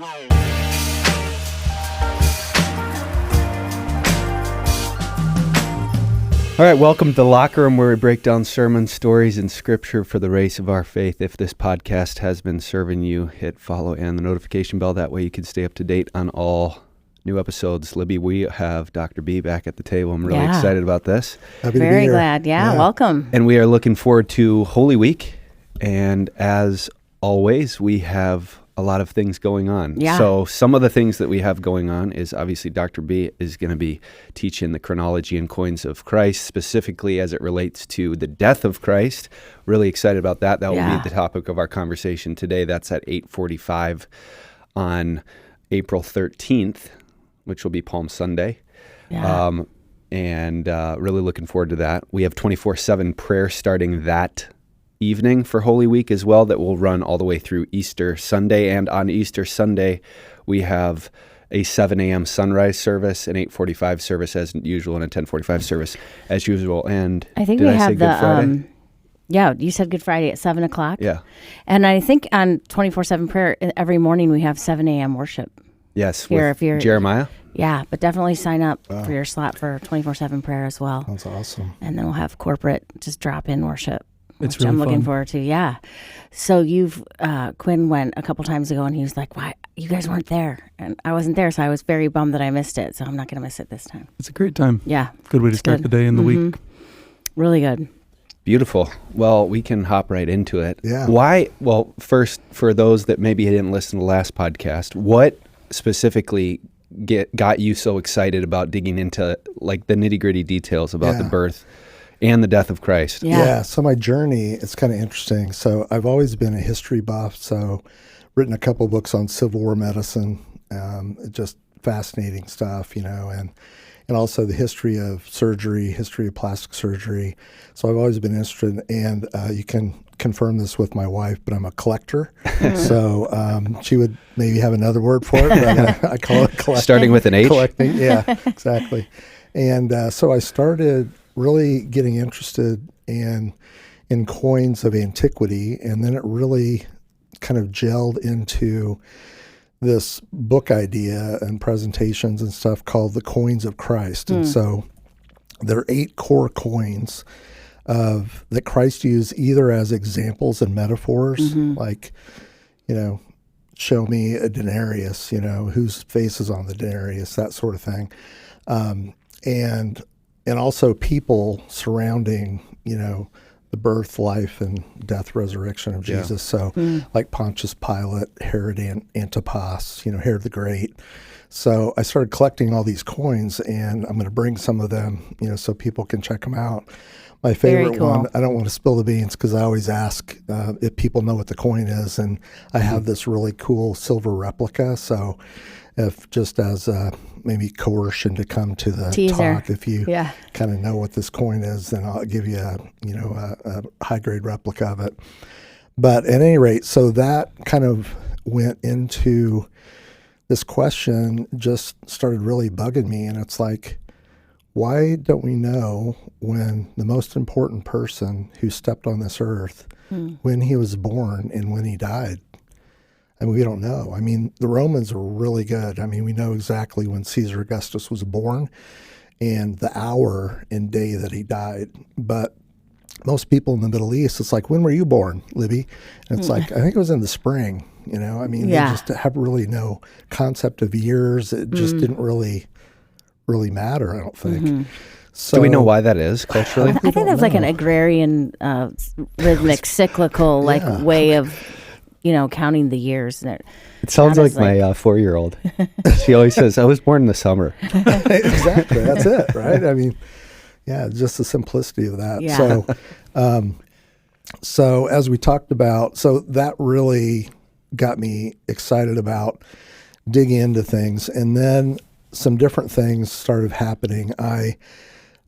All right, welcome to the Locker Room, where we break down sermons, stories, and scripture for the race of our faith. If this podcast has been serving you, hit follow and the notification bell. That way you can stay up to date on all new episodes. Libby, we have Dr. B back at the table. I'm really excited about this. Happy to be here. Very glad. Yeah, welcome. And we are looking forward to Holy Week. And as always, we have a lot of things going on. Yeah. So some of the things that we have going on is obviously Dr. B is going to be teaching the chronology and coins of Christ, specifically as it relates to the death of Christ. Really excited about that. That will be the topic of our conversation today. That's at 8:45 on April 13th, which will be Palm Sunday. Yeah. And really looking forward to that. We have 24/7 prayer starting that evening for Holy Week as well, that will run all the way through Easter Sunday. And on Easter Sunday, we have a 7 a.m. sunrise service, an 8:45 service as usual, and a 10:45 service as usual. And I think we have the you said Good Friday at 7 o'clock. Yeah. And I think on 24/7 prayer every morning we have 7 a.m. worship. Yes, here, with Jeremiah. Yeah, but definitely sign up for your slot for 24/7 prayer as well. That's awesome. And then we'll have corporate just drop-in worship. It's which really I'm looking fun. forward to. Yeah. So Quinn went a couple times ago and he was like, "Why you guys weren't there?" And I wasn't there, so I was very bummed that I missed it. So I'm not going to miss it this time. It's a great time. Yeah. Good way to start the day and the week. Really good. Beautiful. Well, we can hop right into it. Yeah. Why? Well, first, for those that maybe didn't listen to the last podcast, what specifically got you so excited about digging into like the nitty-gritty details about the birth and the death of Christ? Yeah. So my journey, it's kind of interesting. So I've always been a history buff. So written a couple of books on Civil War medicine, just fascinating stuff, and also the history of surgery, history of plastic surgery. So I've always been interested, and you can confirm this with my wife, but I'm a collector. So she would maybe have another word for it, but I call it collecting. Starting with an H? Collecting, yeah, exactly. And so I started really getting interested in coins of antiquity, and then it really kind of gelled into this book idea and presentations and stuff called The Coins of Christ. And so there are 8 core coins that Christ used either as examples and metaphors, like, show me a denarius, whose face is on the denarius, that sort of thing. And also people surrounding, the birth, life, and death, resurrection of Jesus. So like Pontius Pilate, Herod Antipas, Herod the Great. So I started collecting all these coins, and I'm going to bring some of them, so people can check them out. My favorite one, I don't want to spill the beans because I always ask if people know what the coin is, and I have this really cool silver replica. So if just as maybe coercion to come to the talk, if you kind of know what this coin is, then I'll give you a high-grade replica of it. But at any rate, so that kind of went into this question, just started really bugging me, and it's like, why don't we know when the most important person who stepped on this earth, when he was born and when he died? I mean, we don't know. I mean, the Romans are really good. I mean, we know exactly when Caesar Augustus was born and the hour and day that he died. But most people in the Middle East, it's like, when were you born, Libby? And it's like, I think it was in the spring, I mean, they just have really no concept of years. It just didn't really matter, I don't think. So, do we know why that is culturally? I think that's like an agrarian, rhythmic, cyclical, way of, counting the years. It sounds like my 4-year-old. She always says, I was born in the summer. Exactly. That's it, right? I mean, just the simplicity of that. Yeah. So as we talked about, so that really got me excited about digging into things. And then some different things started happening. I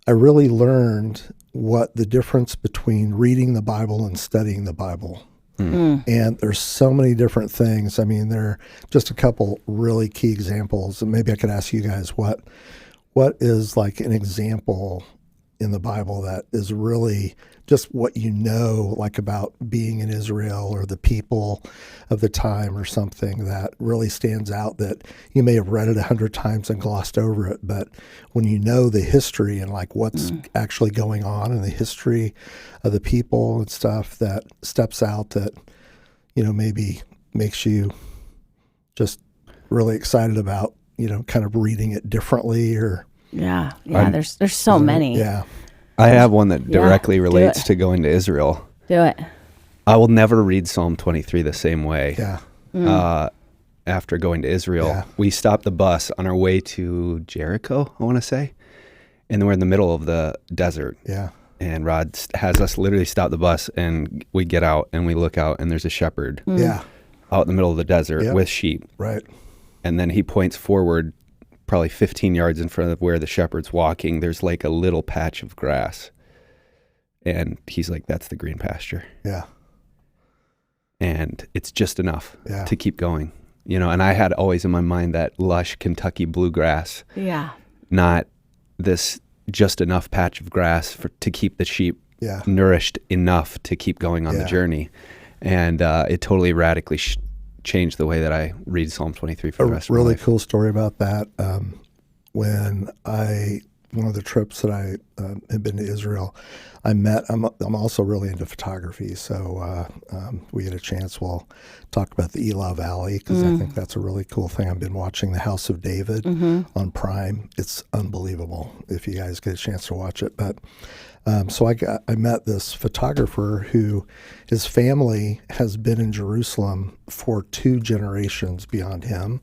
really learned what the difference between reading the Bible and studying the Bible. And there's so many different things. I mean, there are just a couple really key examples. And maybe I could ask you guys what is like an example in the Bible that is really just what you know, like about being in Israel or the people of the time or something that really stands out that you may have read it 100 times and glossed over it, but when you know the history and like what's actually going on in the history of the people and stuff, that steps out that, maybe makes you just really excited about, kind of reading it differently or. Yeah. There's so many. Yeah. I have one that directly relates to going to Israel. Do it. I will never read Psalm 23 the same way. Yeah. After going to Israel, we stopped the bus on our way to Jericho, I want to say, and we're in the middle of the desert. Yeah. And Rod has us literally stop the bus, and we get out and we look out, and there's a shepherd. Yeah. Out in the middle of the desert with sheep. Right. And then he points forward, probably 15 yards in front of where the shepherd's walking. There's like a little patch of grass. And he's like, that's the green pasture. Yeah. And it's just enough to keep going. And I had always in my mind that lush Kentucky bluegrass. Yeah. Not this just enough patch of grass to keep the sheep nourished enough to keep going on the journey. And it totally radically changed the way that I read Psalm 23 for the rest of my life. A really cool story about that. One of the trips that I had been to Israel, I'm also really into photography, so we had a chance. We'll talk about the Elah Valley because I think that's a really cool thing. I've been watching The House of David on Prime. It's unbelievable if you guys get a chance to watch it. But so I met this photographer who his family has been in Jerusalem for 2 generations beyond him,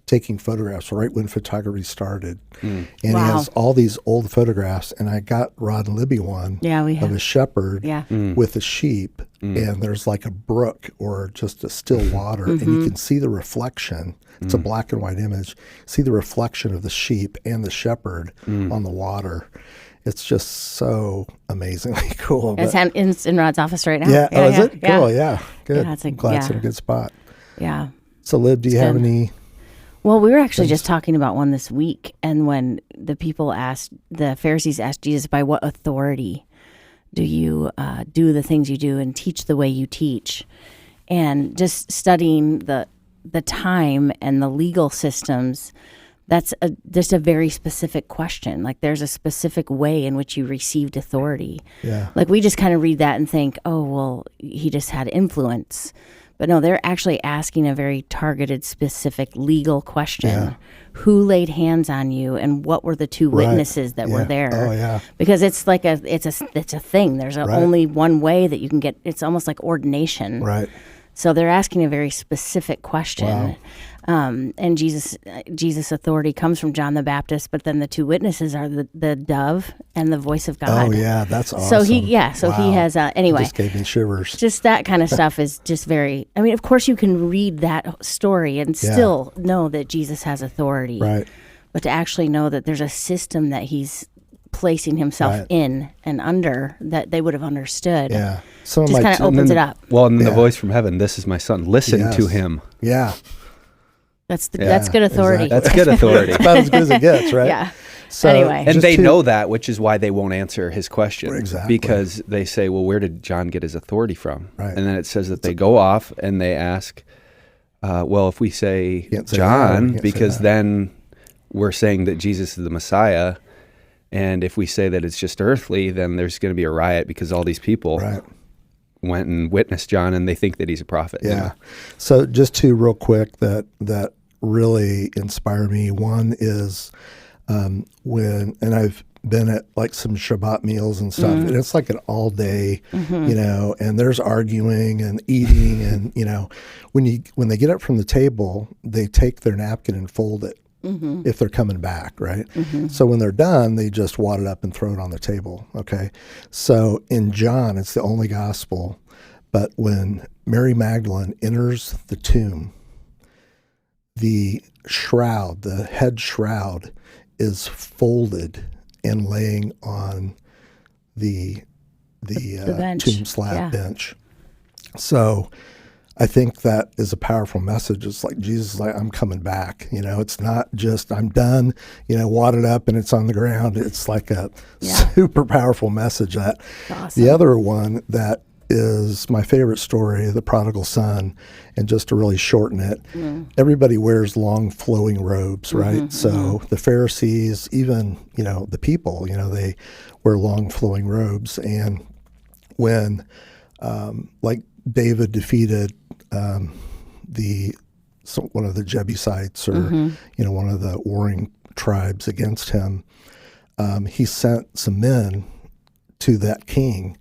taking photographs right when photography started. And he has all these old photographs, and I got Rod and Libby one of a shepherd with a sheep, and there's like a brook or just a still water, and you can see the reflection. It's a black and white image. See the reflection of the sheep and the shepherd on the water. It's just so amazingly cool. It's in Rod's office right now. Yeah. Is it? Yeah. Cool. Yeah. Good. Yeah, I'm glad it's in a good spot. Yeah. So, Lib, do you have any? Well, we were actually just talking about one this week, and when the Pharisees asked Jesus, by what authority do you do the things you do and teach the way you teach? And just studying the time and the legal systems, that's just a very specific question. Like, there's a specific way in which you received authority. Yeah. Like, we just kind of read that and think, oh, well, he just had influence. But no, they're actually asking a very targeted, specific legal question. Yeah. Who laid hands on you, and what were the 2 witnesses that were there? Oh, yeah. Because it's like it's a thing. There's only one way that you can get. It's almost like ordination. Right. So they're asking a very specific question. Wow. And Jesus' authority comes from John the Baptist, but then the 2 witnesses are the dove and the voice of God. Oh yeah, that's awesome. So he has anyway. It just gave me shivers. Just that kind of stuff is just very. I mean, of course, you can read that story and still know that Jesus has authority, right? But to actually know that there's a system that he's placing himself in and under that they would have understood. Yeah, just kind of opens it up. Well, and the voice from heaven, "This is my son. Listen to him." Yeah. That's good authority. Exactly. That's good authority. About as good as it gets, right? Yeah. So, anyway. And they know that, which is why they won't answer his question. Exactly. Because they say, well, where did John get his authority from? Right. And then it says that they go off and they ask, well, if we say John, because then we're saying that Jesus is the Messiah. And if we say that it's just earthly, then there's going to be a riot because all these people went and witnessed John and they think that he's a prophet. Yeah. You know? So just 2 real quick that really inspire me. One is and I've been at like some Shabbat meals and stuff, and it's like an all day, and there's arguing and eating, and when they get up from the table, they take their napkin and fold it if they're coming back, right? So when they're done, they just wad it up and throw it on the table. Okay, so in John, it's the only gospel, but when Mary Magdalene enters the tomb, the shroud, the head shroud, is folded and laying on the tomb slab bench. So I think that is a powerful message. It's like Jesus is like, I'm coming back. It's not just I'm done, wadded up and it's on the ground. It's like a super powerful message. That awesome. The other one that is my favorite story, the prodigal son, and just to really shorten it, everybody wears long flowing robes, right? So the Pharisees, even, the people, they wear long flowing robes. And when, like David defeated one of the Jebusites or, one of the warring tribes against him, he sent some men to that king.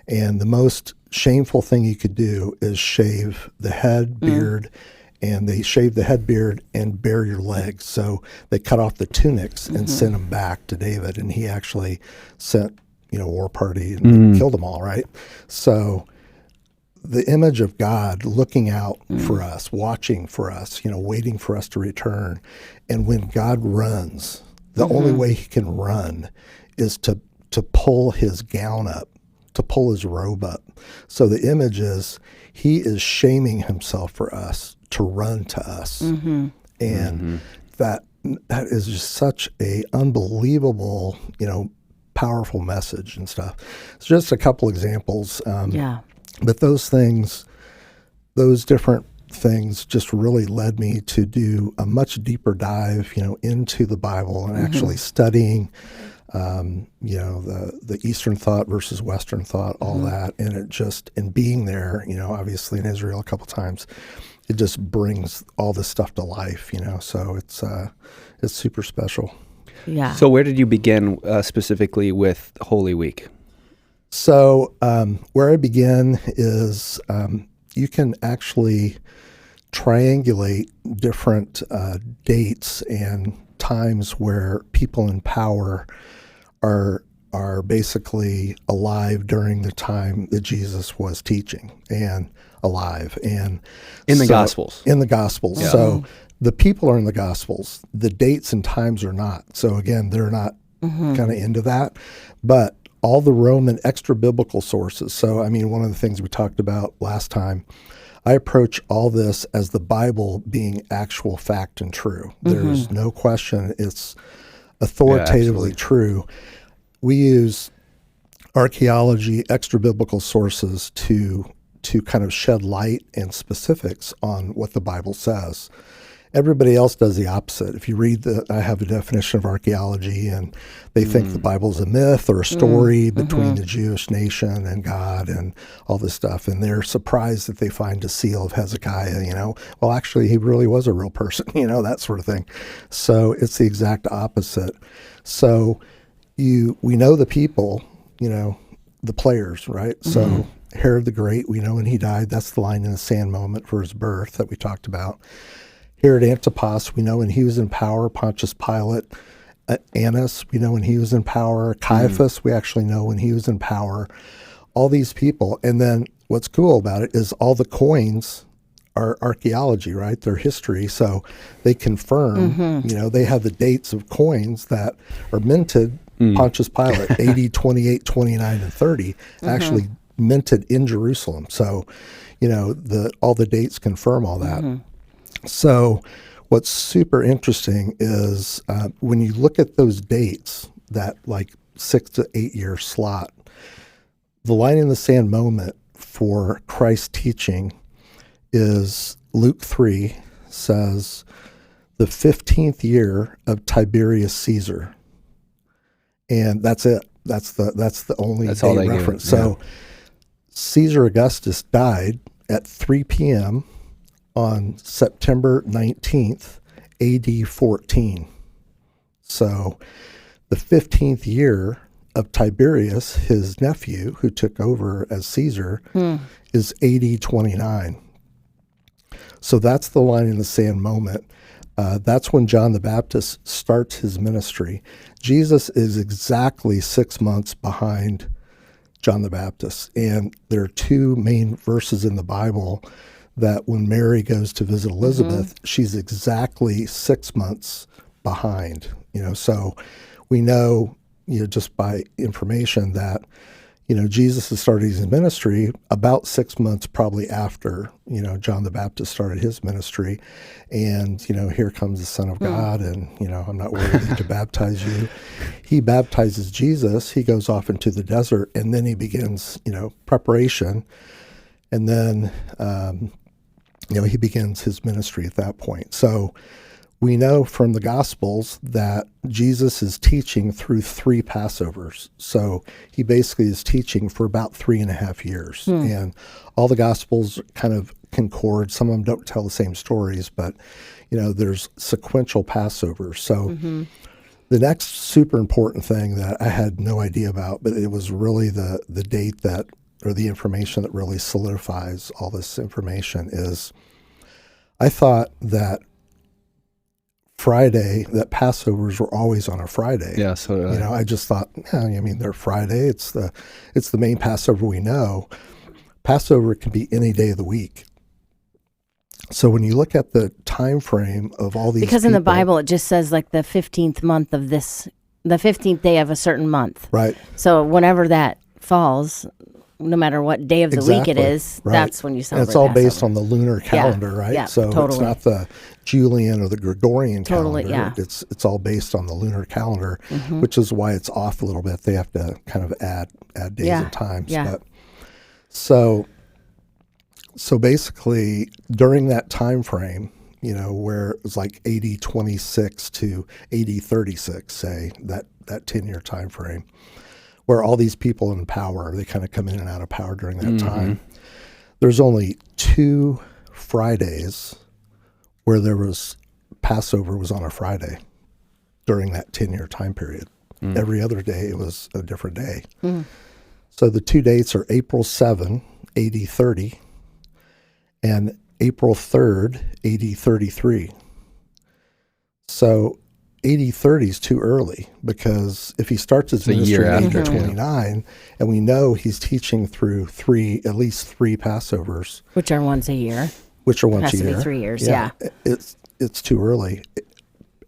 And the most shameful thing you could do is shave the head, beard, and they shave the head, beard, and bare your legs. So they cut off the tunics and sent them back to David. And he actually sent, a war party and killed them all, right? So the image of God looking out for us, watching for us, waiting for us to return. And when God runs, the only way he can run is to pull his gown up, to pull his robe up. So the image is he is shaming himself for us to run to us. And that is just such a unbelievable, powerful message and stuff. It's just a couple examples. But those different things just really led me to do a much deeper dive, into the Bible and actually studying, the Eastern thought versus Western thought, all that. And being there, obviously in Israel a couple times, it just brings all this stuff to life, so it's super special. Yeah. So where did you begin specifically with Holy Week? So where I begin is you can actually triangulate different dates and times where people in power are basically alive during the time that Jesus was teaching and alive. And in the Gospels. In the Gospels. Yeah. So the people are in the Gospels. The dates and times are not. So again, they're not kind of into that. But all the Roman extra-biblical sources. So, one of the things we talked about last time, I approach all this as the Bible being actual fact and true. There's no question it's authoritatively true. We use archaeology, extra-biblical sources to kind of shed light and specifics on what the Bible says. Everybody else does the opposite. If you read I have a definition of archaeology, and they think the Bible is a myth or a story between the Jewish nation and God and all this stuff, and they're surprised that they find a seal of Hezekiah, Well, actually, he really was a real person, that sort of thing. So it's the exact opposite. So we know the people, the players, right? So Herod the Great, we know when he died. That's the line in the sand moment for his birth that we talked about. Herod Antipas, we know when he was in power. Pontius Pilate, Annas, we know when he was in power. Caiaphas, we actually know when he was in power. All these people. And then what's cool about it is all the coins are archaeology, right? They're history. So they confirm, they have the dates of coins that are minted. Pontius Pilate, AD 28, 29, and 30, actually minted in Jerusalem. So, all the dates confirm all that. So what's super interesting is when you look at those dates, that like 6 to 8 year slot, the line in the sand moment for Christ's teaching is Luke 3 says the 15th year of Tiberius Caesar. And that's it. That's the only date reference. So Caesar Augustus died at 3 p.m. on September 19th, AD 14. So the 15th year of Tiberius, his nephew, who took over as Caesar, is AD 29. So that's the line in the sand moment. That's when John the Baptist starts his ministry. Jesus is exactly 6 months behind John the Baptist. And there are two main verses in the Bible that when Mary goes to visit Elizabeth, she's exactly 6 months behind. So we know, just by information that, Jesus has started his ministry about 6 months probably after, John the Baptist started his ministry. And, here comes the Son of God, and, I'm not worthy to baptize you. He baptizes Jesus. He goes off into the desert, and then he begins, preparation. And then, he begins his ministry at that point. So we know from the Gospels that Jesus is teaching through 3 Passovers. So he basically is teaching for about 3.5 years. And all the Gospels kind of concord. Some of them don't tell the same stories, but, there's sequential Passovers. So the next super important thing that I had no idea about, but it was really the date that, or the information that really solidifies all this information, is I thought that that Passovers were always on a Friday. Yeah, so did I. I just thought, they're Friday. It's the main Passover we know. Passover can be any day of the week. So when you look at the time frame of all these because people, in the Bible it just says like the 15th month of the 15th day of a certain month. right? So whenever that falls, no matter what day of the week it is, right. that's when you celebrate. And it's all based Passover. on the lunar calendar, right? Yeah, so totally. it's not the Julian or the Gregorian Totally, calendar. yeah. It's all based on the lunar calendar, which is why it's off a little bit. They have to kind of add days and times. Yeah. But so basically during that time frame, where it was like AD 26 to AD 36, say that 10-year time frame, where all these people in power, they kind of come in and out of power during that time. There's only 2 Fridays where there was Passover was on a Friday during that 10-year time period. Every other day it was a different day. So the 2 dates are April 7, AD 30, and April 3rd, AD 33. So AD 30 is too early, because if he starts his ministry in AD 29, and we know he's teaching through at least 3 Passovers, which are once a year. Which are once Has a to be year. 3 years, yeah. It's too early.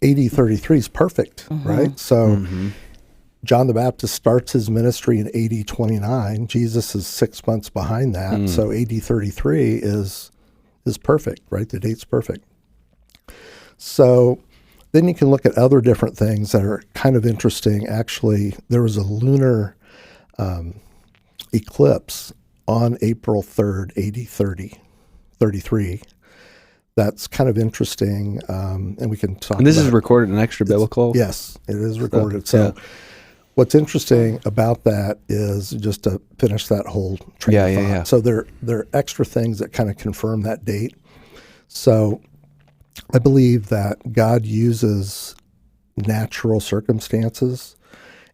AD 33 is perfect, right? So John the Baptist starts his ministry in AD 29. Jesus is 6 months behind that. So AD 33 is perfect, right? The date's perfect. So then you can look at other different things that are kind of interesting. Actually, there was a lunar eclipse on April 3rd, AD 33. That's kind of interesting, and we can talk And this about is recorded in extra biblical? Yes, it is recorded. So what's interesting about that is, just to finish that whole train of thought. Yeah. So there are extra things that kind of confirm that date. So I believe that God uses natural circumstances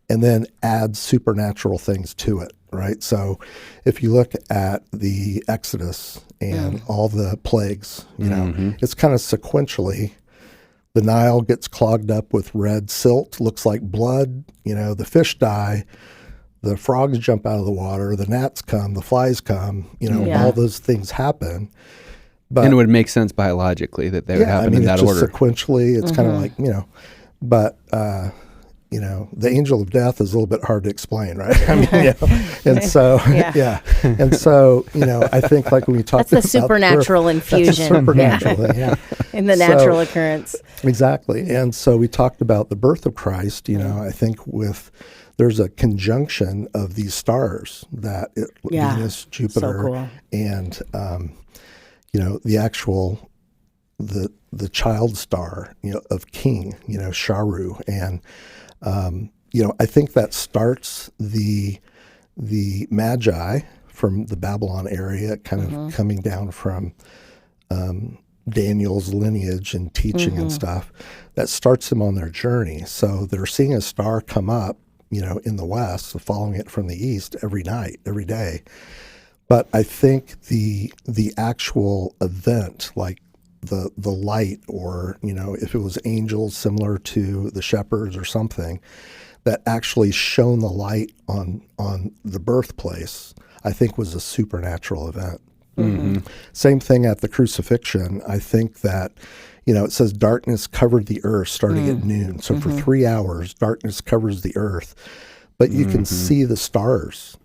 and then adds supernatural things to it, right? So if you look at the Exodus and all the plagues, it's kind of sequentially. The Nile gets clogged up with red silt, looks like blood. The fish die, the frogs jump out of the water, the gnats come, the flies come. All those things happen. But, and it would make sense biologically that they would happen in that just order. Sequentially, it's kind of like, but the angel of death is a little bit hard to explain, right? And so, and so, I think like when we talk about the supernatural infusion, that's the supernatural thing, in the natural occurrence. Exactly. And so we talked about the birth of Christ. I think there's a conjunction of these stars that Venus, Jupiter, so cool. And the actual the child star, of King, Sharu, and I think that starts the Magi from the Babylon area, kind of coming down from Daniel's lineage and teaching and stuff. That starts them on their journey. So they're seeing a star come up, in the west, following it from the east every night, every day. But I think the actual event, like the light, or if it was angels similar to the shepherds or something, that actually shone the light on the birthplace, I think was a supernatural event. Same thing at the crucifixion. I think that it says darkness covered the earth starting at noon. So for 3 hours, darkness covers the earth, but you can see the stars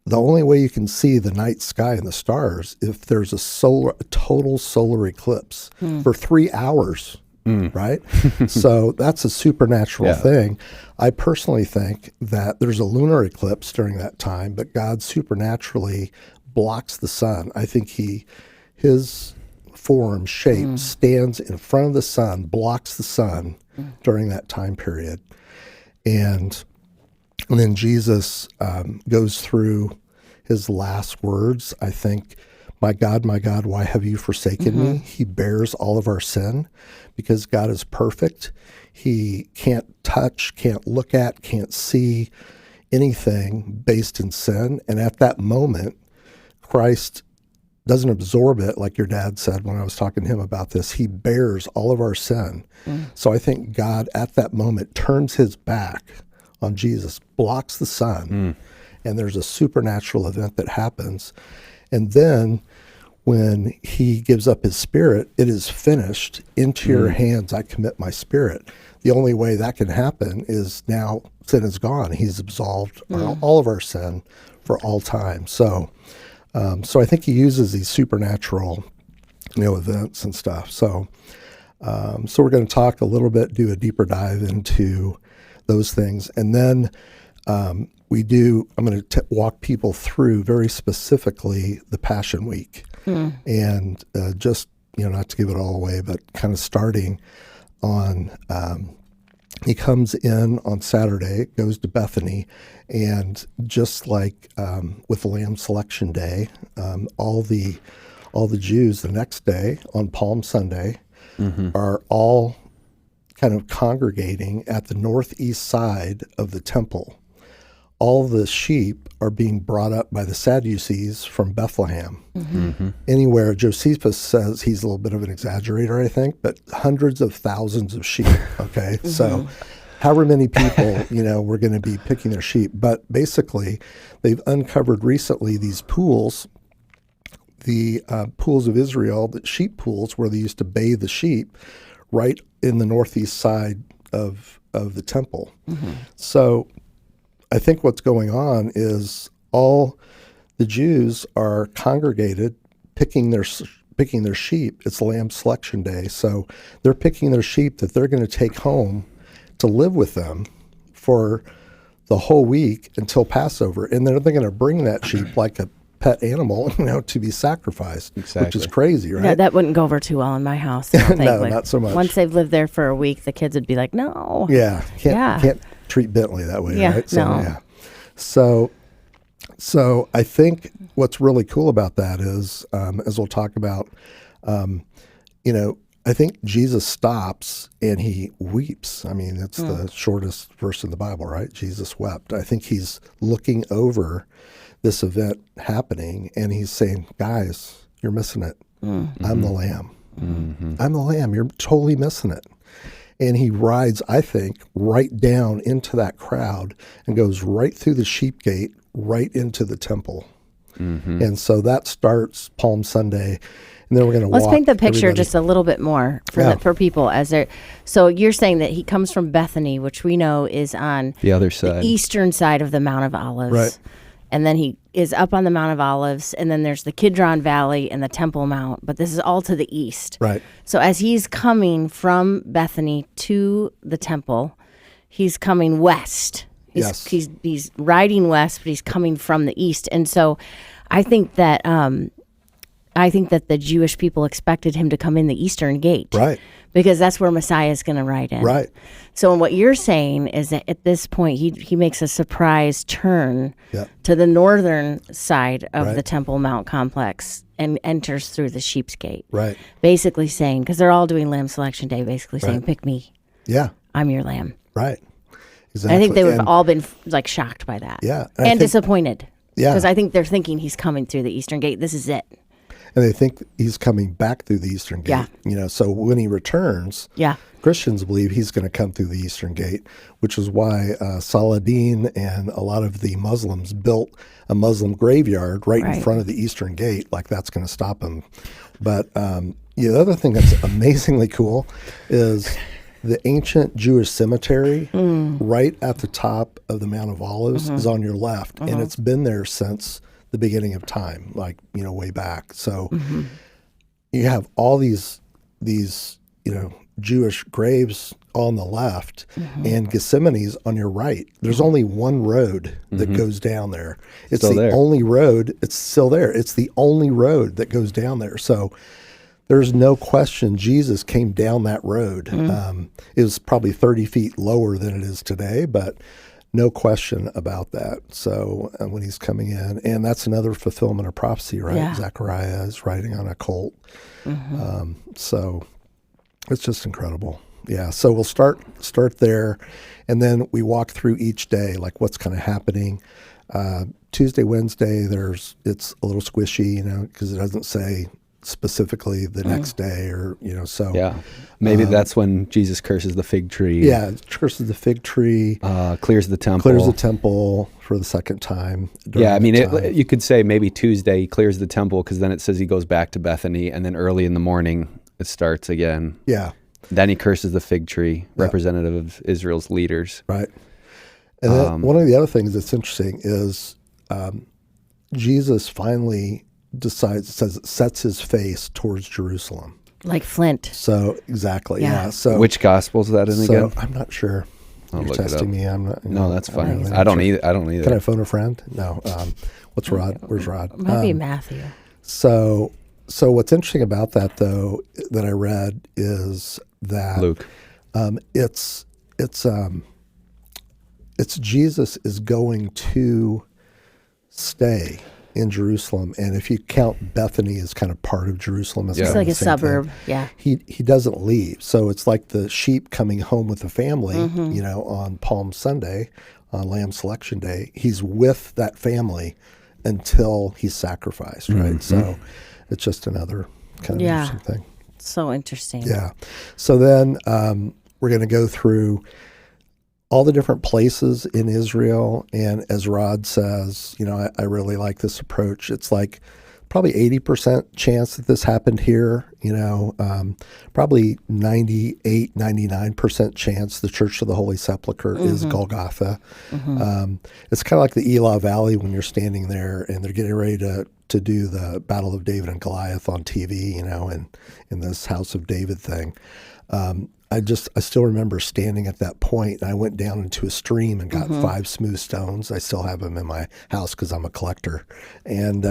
the only way you can see the night sky and the stars if there's a total solar eclipse for 3 hours, right? So that's a supernatural thing. I personally think that there's a lunar eclipse during that time, but God supernaturally blocks the sun. I think his form, shape, stands in front of the sun, blocks the sun during that time period. And then Jesus goes through his last words. I think, my God, why have you forsaken me? He bears all of our sin because God is perfect. He can't touch, can't look at, can't see anything based in sin. And at that moment, Christ doesn't absorb it like your dad said when I was talking to him about this. He bears all of our sin. So I think God at that moment turns his back on Jesus, blocks the sun, and there's a supernatural event that happens. And then when he gives up his spirit, it is finished. Into your hands I commit my spirit. The only way that can happen is now sin is gone. He's absolved all of our sin for all time. So I think he uses these supernatural, events and stuff. So we're going to talk a little bit, do a deeper dive into those things. And then I'm going to walk people through very specifically the Passion Week. And just, not to give it all away, but kind of starting on, he comes in on Saturday, goes to Bethany, and just like with Lamb Selection Day, all the Jews the next day on Palm Sunday are all kind of congregating at the northeast side of the temple. All the sheep are being brought up by the Sadducees from Bethlehem. Anywhere, Josephus says he's a little bit of an exaggerator, I think, but hundreds of thousands of sheep, okay? So however many people, were going to be picking their sheep. But basically, they've uncovered recently these pools, the pools of Israel, the sheep pools where they used to bathe the sheep, right in the northeast side of the temple. So I think what's going on is all the Jews are congregated, picking their sheep. It's Lamb Selection Day, so they're picking their sheep that they're going to take home to live with them for the whole week until Passover, and then they're going to bring that sheep like a pet animal, to be sacrificed, which is crazy, right? Yeah, that wouldn't go over too well in my house. I don't think. No, not so much. Once they've lived there for a week, the kids would be like, no. Yeah, can't treat Bentley that way, right? So, no. Yeah. So I think what's really cool about that is, as we'll talk about, I think Jesus stops and he weeps. I mean, it's the shortest verse in the Bible, right? Jesus wept. I think he's looking over this event happening and he's saying, guys, you're missing it. I'm the Lamb. I'm the Lamb. You're totally missing it. And he rides, I think, right down into that crowd and goes right through the sheep gate, right into the temple. And so that starts Palm Sunday. And then we're going to Let's paint the picture just a little bit more for people as they're. So you're saying that he comes from Bethany, which we know is on the other side, the eastern side of the Mount of Olives. Right. And then he is up on the Mount of Olives, and then there's the Kidron Valley and the Temple Mount, but this is all to the east. Right. So as he's coming from Bethany to the temple, he's coming west. He's riding west, but he's coming from the east. And so I think that the Jewish people expected him to come in the eastern gate. Right. Because that's where Messiah is going to ride in. Right. So what you're saying is that at this point, he makes a surprise turn to the northern side of the Temple Mount complex and enters through the Sheep's Gate. Right. Basically saying, because they're all doing Lamb Selection Day, basically saying, pick me. Yeah. I'm your lamb. Right. Exactly. I think they would have all been shocked by that. Yeah. And disappointed. Yeah. Because I think they're thinking he's coming through the eastern gate. This is it. And they think he's coming back through the eastern gate. Yeah. So when he returns, Christians believe he's going to come through the eastern gate, which is why Saladin and a lot of the Muslims built a Muslim graveyard right in front of the eastern gate, like that's going to stop him. But the other thing that's amazingly cool is The ancient Jewish cemetery right at the top of the Mount of Olives is on your left, and it's been there since the beginning of time, like, way back. So you have all these Jewish graves on the left and Gethsemane's on your right. There's only one road that goes down there. It's Still there. only road. It's still there. It's the only road that goes down there. So there's no question Jesus came down that road. It was probably 30 feet lower than it is today, but no question about that. So when he's coming in, and that's another fulfillment of prophecy, right? Yeah. Zechariah is riding on a colt. So it's just incredible. Yeah. So we'll start there, and then we walk through each day, like what's kind of happening. Tuesday, Wednesday, it's a little squishy, because it doesn't say specifically the next day, or so Yeah. Maybe that's when Jesus curses the fig tree. yeah, curses the fig tree, Clears the temple. for the second time. Yeah, I mean, you could say maybe Tuesday he clears the temple, because then it says he goes back to Bethany, and then early in the morning it starts again. Yeah, Then he curses the fig tree, representative of Israel's leaders. right. And then one of the other things that's interesting is Jesus finally sets his face towards Jerusalem. Like Flint. So exactly, Yeah. yeah. So Which gospel is that in again? I'm not sure. I'll You're look it testing up. me. I'm not. No, that's fine. really I don't sure. either. Can I phone a friend? No. What's Rod? Where's Rod? It might be Matthew. So what's interesting about that, though, that I read is that Luke. It's Jesus is going to stay in Jerusalem, and if you count Bethany as kind of part of Jerusalem, It's like a suburb. Yeah. He doesn't leave, so it's like the sheep coming home with the family. On Palm Sunday, on Lamb Selection Day, he's with that family until he's sacrificed. Right, so it's just another kind of interesting thing. So interesting. Yeah. So then we're going to go through all the different places in Israel. And as Rod says, I really like this approach. It's like probably 80% chance that this happened here, probably 98, 99% chance the Church of the Holy Sepulchre is Golgotha. It's kind of like the Elah Valley when you're standing there and they're getting ready to do the Battle of David and Goliath on TV, in this House of David thing. I still remember standing at that point, and I went down into a stream and got 5 smooth stones. I still have them in my house because I'm a collector. And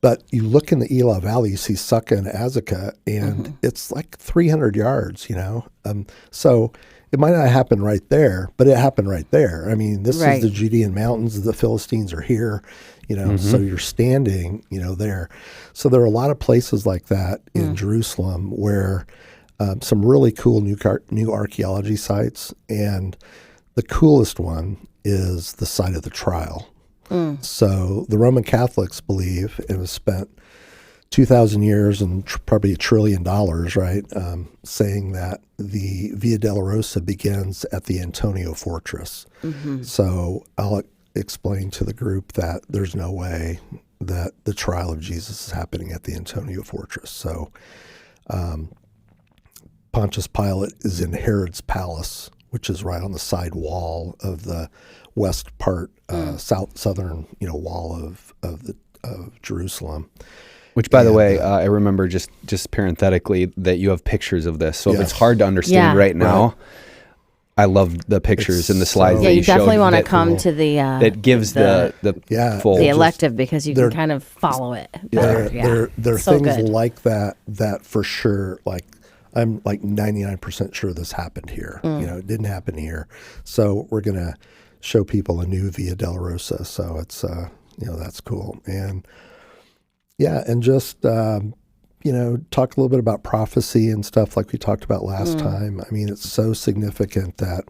but you look in the Elah Valley, you see Sukkah and Azekah, and it's like 300 yards, So it might not happen right there, but it happened right there. I mean, this is the Judean mountains. The Philistines are here, so you're standing, there. So there are a lot of places like that in Jerusalem where some really cool new archaeology sites. And the coolest one is the site of the trial. So the Roman Catholics believe it was spent 2,000 years and probably $1 trillion, right? Saying that the Via Dolorosa begins at the Antonia Fortress. So I'll explain to the group that there's no way that the trial of Jesus is happening at the Antonia Fortress. So Pontius Pilate is in Herod's palace, which is right on the side wall of the west part, southern, wall of Jerusalem. Which, by the way, I remember just parenthetically that you have pictures of this. So if it's hard to understand right now, I love the pictures and the slides that you showed. definitely want to come to the that gives the full the elective, because you can kind of follow it better. There are so things good. like that for sure, like I'm like 99% sure this happened here. It didn't happen here. So we're going to show people a new Via Dolorosa. So it's, that's cool. And and just, talk a little bit about prophecy and stuff like we talked about last time. I mean, it's so significant that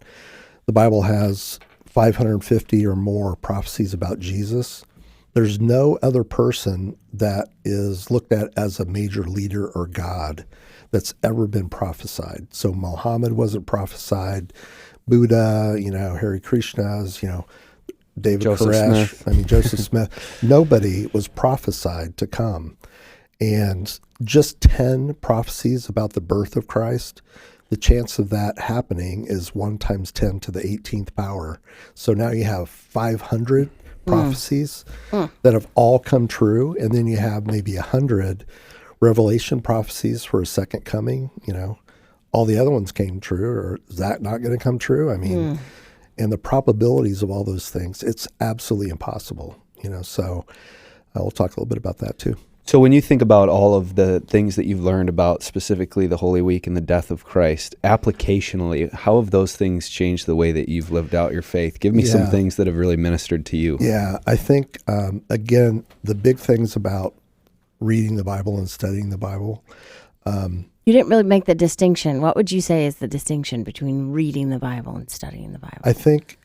the Bible has 550 or more prophecies about Jesus. There's no other person that is looked at as a major leader or God that's ever been prophesied. So Muhammad wasn't prophesied, Buddha, Hare Krishna's, David Joseph Koresh, Smith. Joseph Smith. Nobody was prophesied to come. and just 10 prophecies about the birth of Christ, the chance of that happening is 1 times 10 to the 18th power. So now you have 500 prophecies that have all come true, and then you have maybe 100 Revelation prophecies for a second coming. All the other ones came true, or is that not going to come true? I mean, and the probabilities of all those things, it's absolutely impossible. So we'll talk a little bit about that too. So when you think about all of the things that you've learned about specifically the Holy Week and the death of Christ, applicationally, how have those things changed the way that you've lived out your faith? Give me some things that have really ministered to you. Yeah, I think, again, the big things about reading the Bible and studying the Bible. You didn't really make the distinction. What would you say is the distinction between reading the Bible and studying the Bible? I think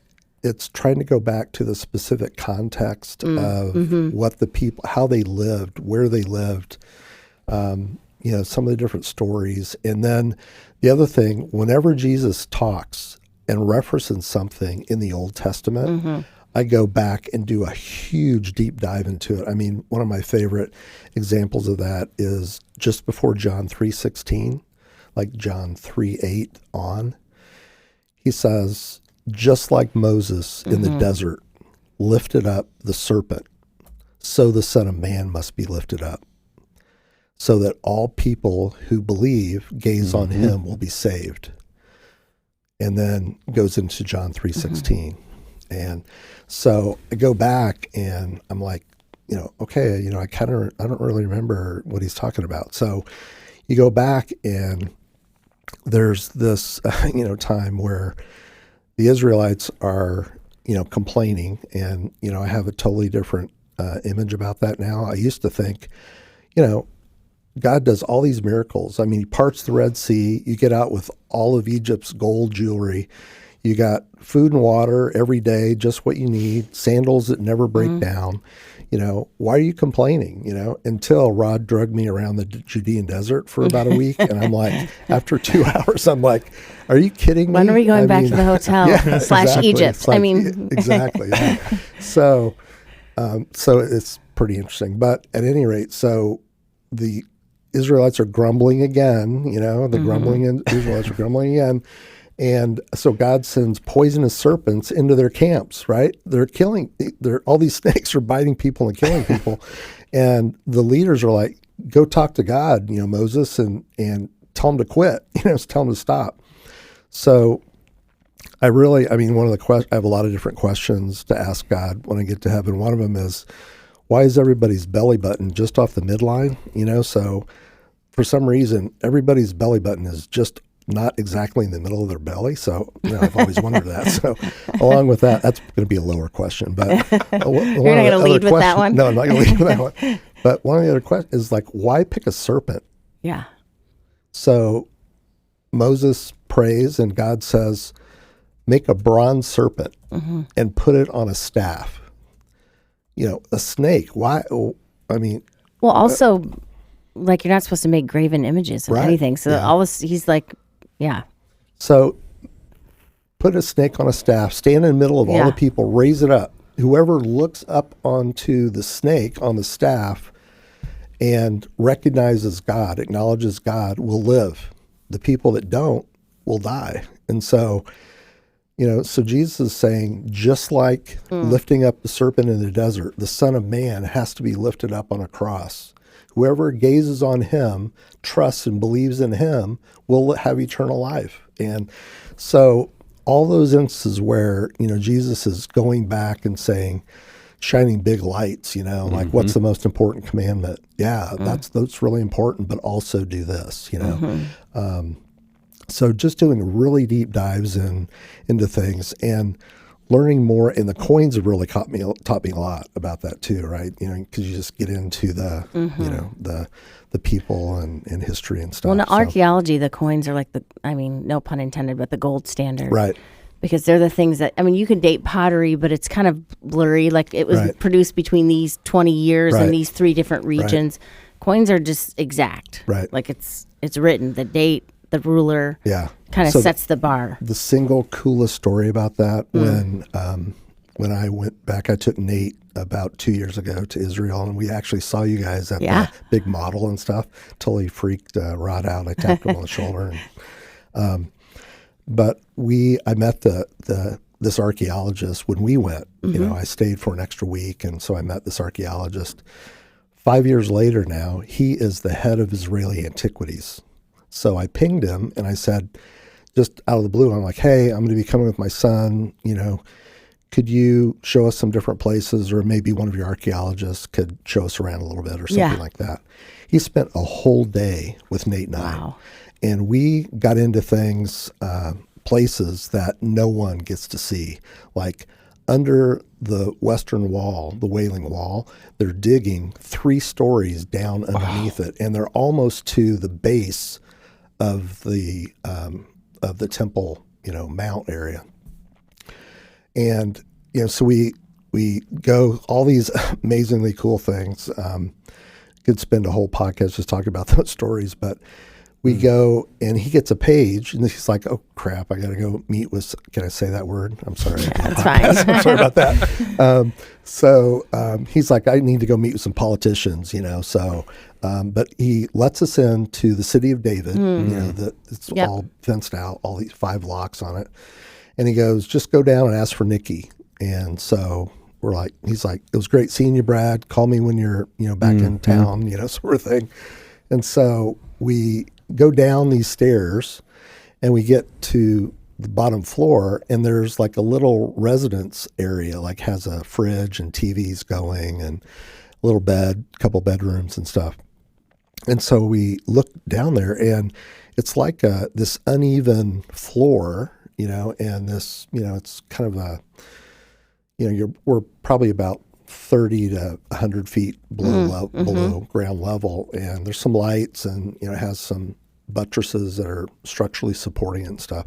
it's trying to go back to the specific context of what the people, how they lived, where they lived, some of the different stories. And then the other thing, whenever Jesus talks and references something in the Old Testament, I go back and do a huge deep dive into it. I mean, one of my favorite examples of that is just before John 3:16, like John 3:8 on. He says, just like Moses in the desert lifted up the serpent, so the Son of Man must be lifted up, so that all people who believe, gaze on him, will be saved. And then goes into John 3:16. And so I go back and I'm like, okay, I don't really remember what he's talking about. So you go back and there's this, time where the Israelites are, complaining, and, I have a totally different image about that now. I used to think, God does all these miracles. I mean, he parts the Red Sea. You get out with all of Egypt's gold jewelry. You got food and water every day, just what you need, sandals that never break down. Why are you complaining? Until Rod drugged me around the Judean desert for about a week. And I'm like, after 2 hours, I'm like, are you kidding me? When are we going back to the hotel / Egypt? Like, exactly. Yeah. So it's pretty interesting. But at any rate, so the Israelites are grumbling again, the Israelites are grumbling again. And so God sends poisonous serpents into their camps, right? All these snakes are biting people and killing people. And the leaders are like, go talk to God, Moses, and tell him to quit, tell him to stop. So I have a lot of different questions to ask God when I get to heaven. One of them is, why is everybody's belly button just off the midline? So for some reason, everybody's belly button is just not exactly in the middle of their belly. So I've always wondered that. So along with that, that's going to be a lower question. But you're not going to lead with that one? No, I'm not going to lead with that one. But one of the other questions is like, why pick a serpent? Yeah. So Moses prays and God says, make a bronze serpent and put it on a staff. A snake. Why? Well, also, like, you're not supposed to make graven images of anything. So all this, he's like, yeah. So put a snake on a staff, stand in the middle of all the people, raise it up. Whoever looks up onto the snake on the staff and recognizes God, acknowledges God, will live. The people that don't will die. And so, so Jesus is saying, just like lifting up the serpent in the desert, the Son of Man has to be lifted up on a cross. Whoever gazes on him, trusts and believes in him, will have eternal life. And so all those instances where, Jesus is going back and saying, shining big lights, like, what's the most important commandment? Yeah, that's really important, but also do this, So just doing really deep dives into things and learning more, and the coins have really taught me a lot about that too, right? Because you just get into the, the people and history and stuff. Well, in archaeology, the coins are like no pun intended, but the gold standard. Right. Because they're the things that, you can date pottery, but it's kind of blurry. Like, it was produced between these 20 years in these 3 different regions. Right. Coins are just exact. Right. Like, it's written, the date, the ruler. Yeah. Kind of sets the bar. The single coolest story about that, when when I went back, I took Nate about 2 years ago to Israel, and we actually saw you guys at the big model and stuff. Totally freaked Rod out. I tapped him on the shoulder. But I met this archaeologist when we went. You know, I stayed for an extra week, and so I met this archaeologist. 5 years later now, he is the head of Israeli antiquities. So I pinged him, and I said, just out of the blue, I'm like, hey, I'm going to be coming with my son, you know, could you show us some different places, or maybe one of your archaeologists could show us around a little bit or something like that. He spent a whole day with Nate and I, and we got into things, places that no one gets to see, like under the western wall, the Wailing Wall, they're digging 3 stories down underneath it, and they're almost to the base of the temple, you know, mount area. And, you know, so we go all these amazingly cool things. Could spend a whole podcast just talking about those stories, but we go, and he gets a page, and he's like, oh crap, I got to go meet with, can I say that word? I'm sorry. That's fine. I'm sorry about that. He's like, I need to go meet with some politicians, you know, so, but he lets us into the city of David, you know, it's all fenced out, all these 5 locks on it. And he goes, just go down and ask for Nikki. And so he's like, it was great seeing you, Brad. Call me when you're, you know, back in town, you know, sort of thing. And so we go down these stairs, and we get to the bottom floor, and there's like a little residence area, like has a fridge and TVs going and a little bed, a couple bedrooms and stuff. And so we look down there, and it's like this uneven floor, you know, and this, you know, it's kind of a, you know, we're probably about 30 to 100 feet below ground level, and there's some lights, and, you know, it has some buttresses that are structurally supporting it and stuff.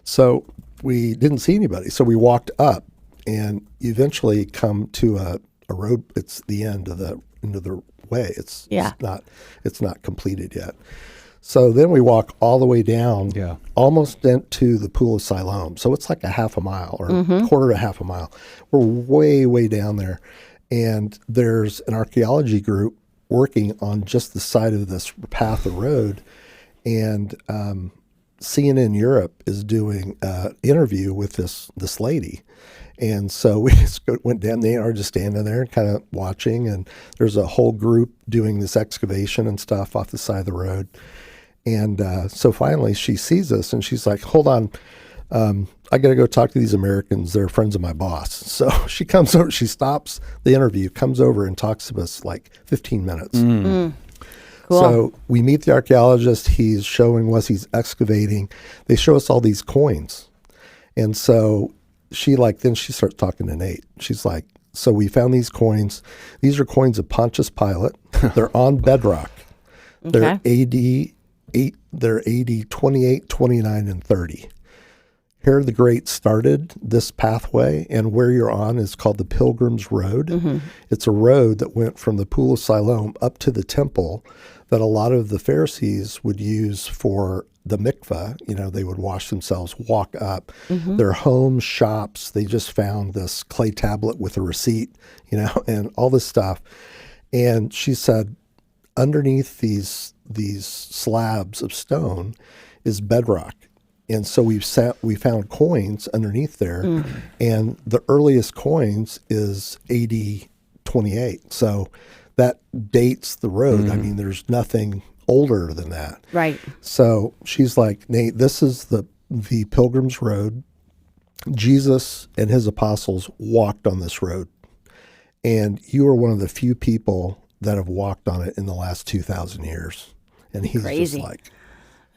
So we didn't see anybody. So we walked up, and eventually come to a road. It's the end of the way. It's not completed yet. So then we walk all the way down, almost to the Pool of Siloam. So it's like a half a mile or quarter to half a mile. We're way, way down there. And there's an archaeology group working on just the side of this path of road. And CNN Europe is doing an interview with this lady. And so we just went down. They are just standing there kind of watching. And there's a whole group doing this excavation and stuff off the side of the road. And so finally she sees us, and she's like, hold on, I got to go talk to these Americans. They're friends of my boss. So she comes over, she stops the interview, comes over and talks to us like 15 minutes. Cool. So we meet the archaeologist. He's showing us, he's excavating. They show us all these coins. And so then she starts talking to Nate. She's like, so we found these coins. These are coins of Pontius Pilate. They're on bedrock. They're they're AD 28, 29, and 30. Herod the Great started this pathway, and where you're on is called the Pilgrim's Road. It's a road that went from the Pool of Siloam up to the temple that a lot of the Pharisees would use for the mikveh. You know, they would wash themselves, walk up. Their homes, shops, they just found this clay tablet with a receipt, you know, and all this stuff. And she said, underneath these slabs of stone is bedrock. And so we found coins underneath there, and the earliest coins is AD 28. So that dates the road. I mean, there's nothing older than that. Right. So she's like, Nate, this is the Pilgrim's Road. Jesus and his apostles walked on this road, and you are one of the few people that have walked on it in the last 2,000 years. And he's just like,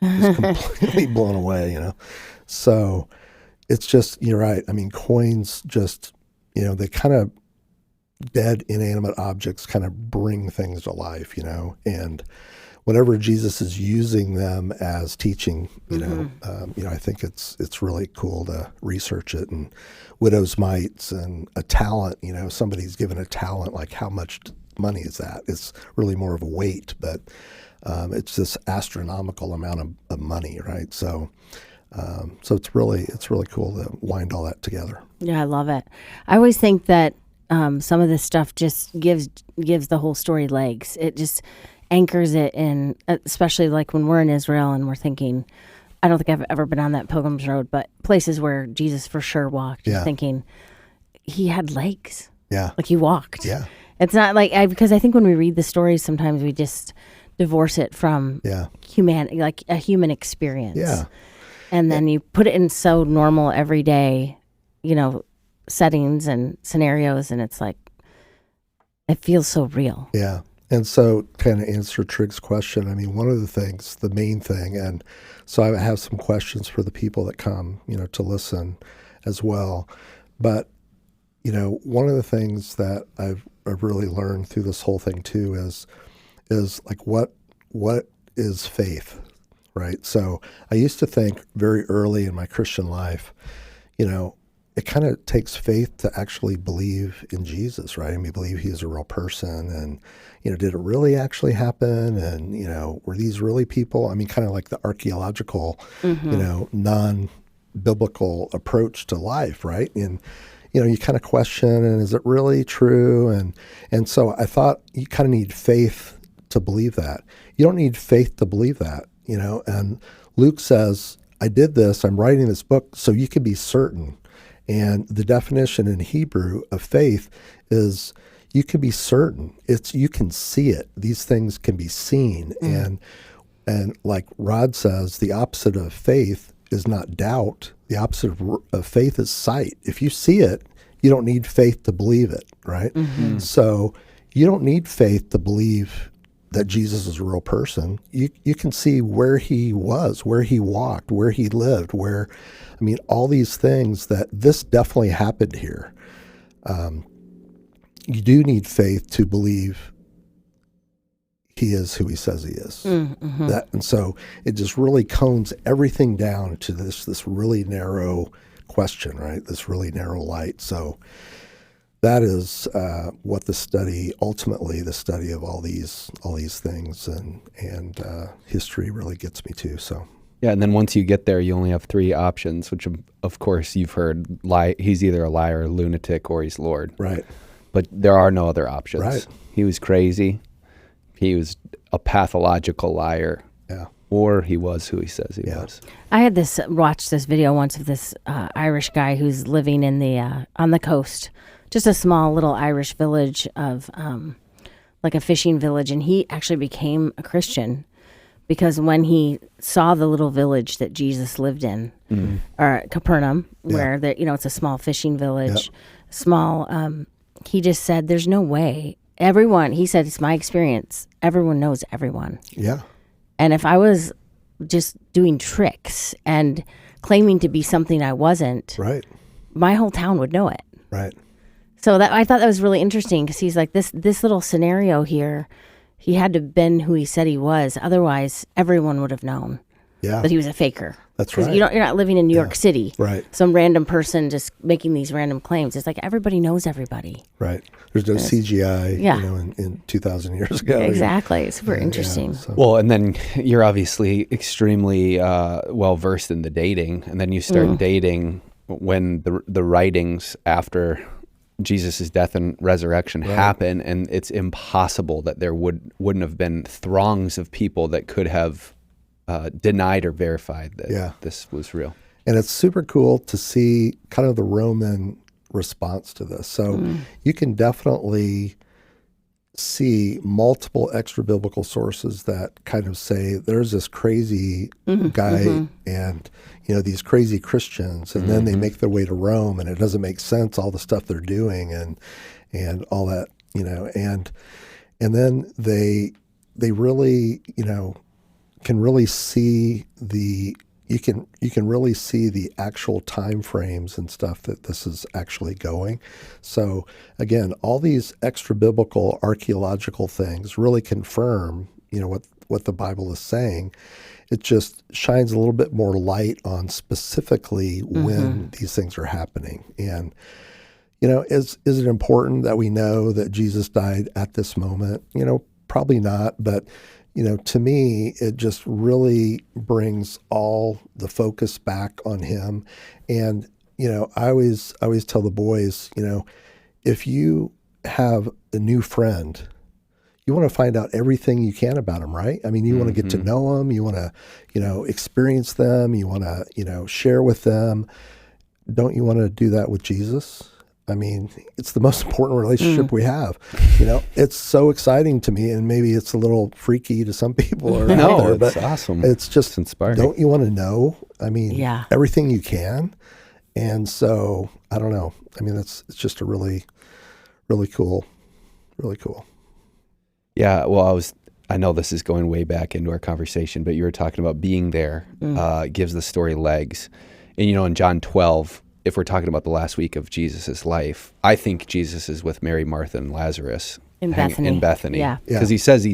just completely blown away, you know? So it's just, you're right. I mean, coins just, you know, they kind of, dead inanimate objects kind of bring things to life, you know? And whenever Jesus is using them as teaching, you know, I think it's really cool to research it. And widow's mites and a talent, you know, somebody's given a talent, like how much money is that? It's really more of a weight, but it's this astronomical amount of money, right? So So it's really cool to wind all that together. Yeah, I love it. I always think that some of this stuff just gives the whole story legs. It just anchors it in, especially like when we're in Israel and we're thinking, I don't think I've ever been on that Pilgrim's Road, but places where Jesus for sure walked, just thinking he had legs. Yeah. Like he walked. Yeah. It's not like, because I think when we read the stories, sometimes we just divorce it from like a human experience. Yeah. And then you put it in so normal everyday, settings and scenarios, and it's like, it feels so real. Yeah. And so kind of answer Tryg's question, I mean, one of the things, the main thing, and so I have some questions for the people that come, to listen as well. But, one of the things that I've really learned through this whole thing too is like, what is faith, right? So I used to think very early in my Christian life, it kind of takes faith to actually believe in Jesus, right? I mean, believe he is a real person, and, did it really actually happen? And, were these really people? I mean, kind of like the archaeological, non-biblical approach to life, right? And, you kind of question, and is it really true? And so I thought you kind of need faith to believe that. You don't need faith to believe that, and Luke says, I did this, I'm writing this book so you can be certain. And the definition in Hebrew of faith is you can be certain. It's you can see it. These things can be seen. And like Rod says, the opposite of faith is not doubt. The opposite of faith is sight. If you see it, you don't need faith to believe it, right? Mm-hmm. So you don't need faith to believe that Jesus is a real person. You can see where he was, where he walked, where he lived, all these things that this definitely happened here. You do need faith to believe he is who he says he is. Mm-hmm. And so it just really cones everything down to this really narrow question, right? This really narrow light. So that is what ultimately the study of all these things and history really gets me to. So. Yeah, and then once you get there, you only have three options, which of course you've heard: he's either a liar, a lunatic, or he's Lord. Right. But there are no other options. Right. He was crazy. He was a pathological liar. Yeah. Or he was who he says he was. I had watched this video once of this Irish guy who's living in on the coast, just a small little Irish village of like a fishing village, and he actually became a Christian because when he saw the little village that Jesus lived in, or Capernaum, where it's a small fishing village, he just said, "There's no way." He said, "It's my experience. Everyone knows everyone." Yeah. And if I was just doing tricks and claiming to be something I wasn't, right, my whole town would know it. Right. So I thought that was really interesting because he's like, this little scenario here, he had to have been who he said he was. Otherwise, everyone would have known that he was a faker. That's right. You're not living in New York City. Right. Some random person just making these random claims. It's like everybody knows everybody. Right. There's no CGI, in 2,000 years ago. Exactly. It's super interesting. So. Well, and then you're obviously extremely well-versed in the dating, and then you start dating when the writings after Jesus' death and resurrection happen, and it's impossible that there wouldn't have been throngs of people that could have denied or verified that this was real. And it's super cool to see kind of the Roman response to this. So you can definitely see multiple extra biblical sources that kind of say there's this crazy guy and these crazy Christians, and then they make their way to Rome, and it doesn't make sense, all the stuff they're doing and all that, and then they really can really see you can really see the actual time frames and stuff that this is actually going. So again, all these extra biblical archaeological things really confirm what the Bible is saying. It just shines a little bit more light on specifically when these things are happening. And is it important that we know that Jesus died at this moment? Probably not, but to me, it just really brings all the focus back on him. And, I always tell the boys, if you have a new friend, you want to find out everything you can about them, right? I mean, you want to get to know them, you want to, experience them, you want to, share with them. Don't you want to do that with Jesus? I mean, it's the most important relationship we have. It's so exciting to me, and maybe it's a little freaky to some people. Or no, it's awesome. It's just inspiring. Don't you want to know? I mean, everything you can. And so, I don't know. I mean, it's just a really, really cool. Yeah. Well, I know this is going way back into our conversation, but you were talking about being there gives the story legs. And, in John 12, if we're talking about the last week of Jesus' life, I think Jesus is with Mary, Martha, and Lazarus in Bethany. Yeah. Because he says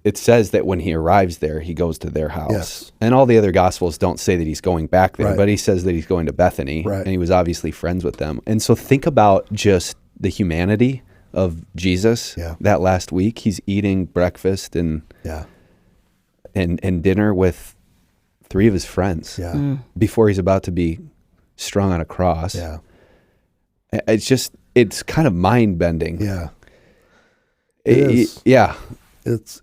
it says that when he arrives there, he goes to their house. Yes. And all the other Gospels don't say that he's going back there, but he says that he's going to Bethany, and he was obviously friends with them. And so think about just the humanity of Jesus that last week. He's eating breakfast and dinner with 3 of his friends before he's about to be strung on a cross. Yeah. It's kind of mind-bending. Yeah. It is. Yeah. It's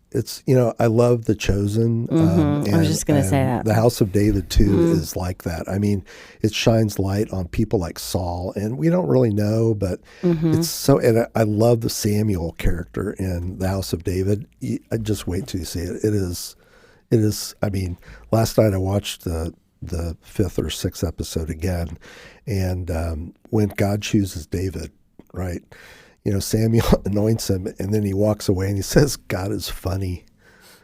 I love The Chosen. I was just going to say that. The House of David, too, is like that. I mean, it shines light on people like Saul, and we don't really know, but it's so, and I love the Samuel character in The House of David. I just wait till you see it. It is, I mean, last night I watched the 5th or 6th episode again, and when God chooses David, right? Samuel anoints him, and then he walks away and he says, God is funny.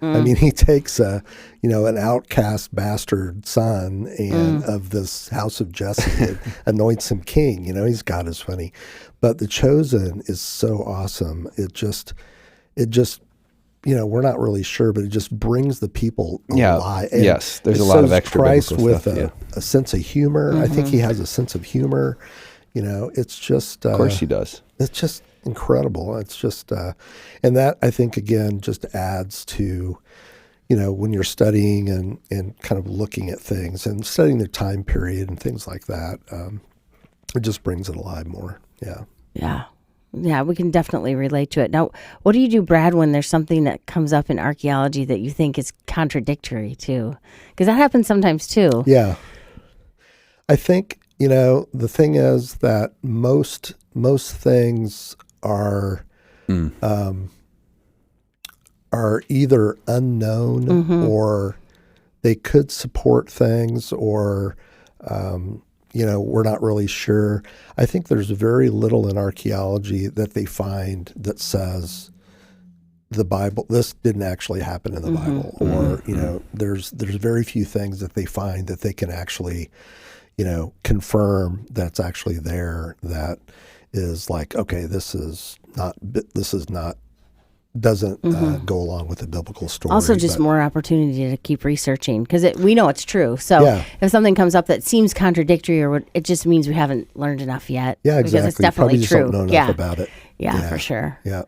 I mean, he takes an outcast bastard son of this house of Jesse and anoints him king. He's God is funny. But The Chosen is so awesome. It just we're not really sure, but it just brings the people alive. And yes, there's a lot of extra Christ with stuff, a sense of humor. I think he has a sense of humor. It's just... of course he does. It's just incredible. It's just... and that, I think, again, just adds to, when you're studying and kind of looking at things and studying the time period and things like that, it just brings it alive more. Yeah. Yeah. Yeah, we can definitely relate to it. Now, what do you do, Brad, when there's something that comes up in archaeology that you think is contradictory too? Because that happens sometimes too. Yeah. I think, the thing is that most things are either unknown or they could support things or we're not really sure. I think there's very little in archaeology that they find that says the Bible, this didn't actually happen in the Bible, or, there's very few things that they find that they can actually, confirm that's actually there that is like, okay, doesn't go along with the biblical story. Also, just more opportunity to keep researching because we know it's true. So if something comes up that seems contradictory, it just means we haven't learned enough yet. Yeah, exactly. Because it's definitely Probably true. Just don't know enough about it. Yeah, for sure. Yeah,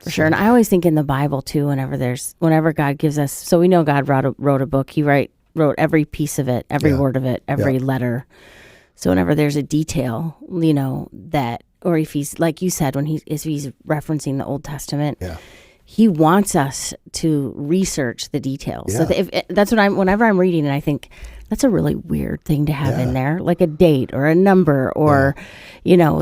for sure. And I always think in the Bible too. Whenever God gives us, so we know God wrote a book. He wrote every piece of it, every word of it, every letter. So whenever there's a detail, that, or if he's like you said, if he's referencing the Old Testament. Yeah. He wants us to research the details. Yeah. So that's what whenever I'm reading it, I think that's a really weird thing to have in there, like a date or a number or,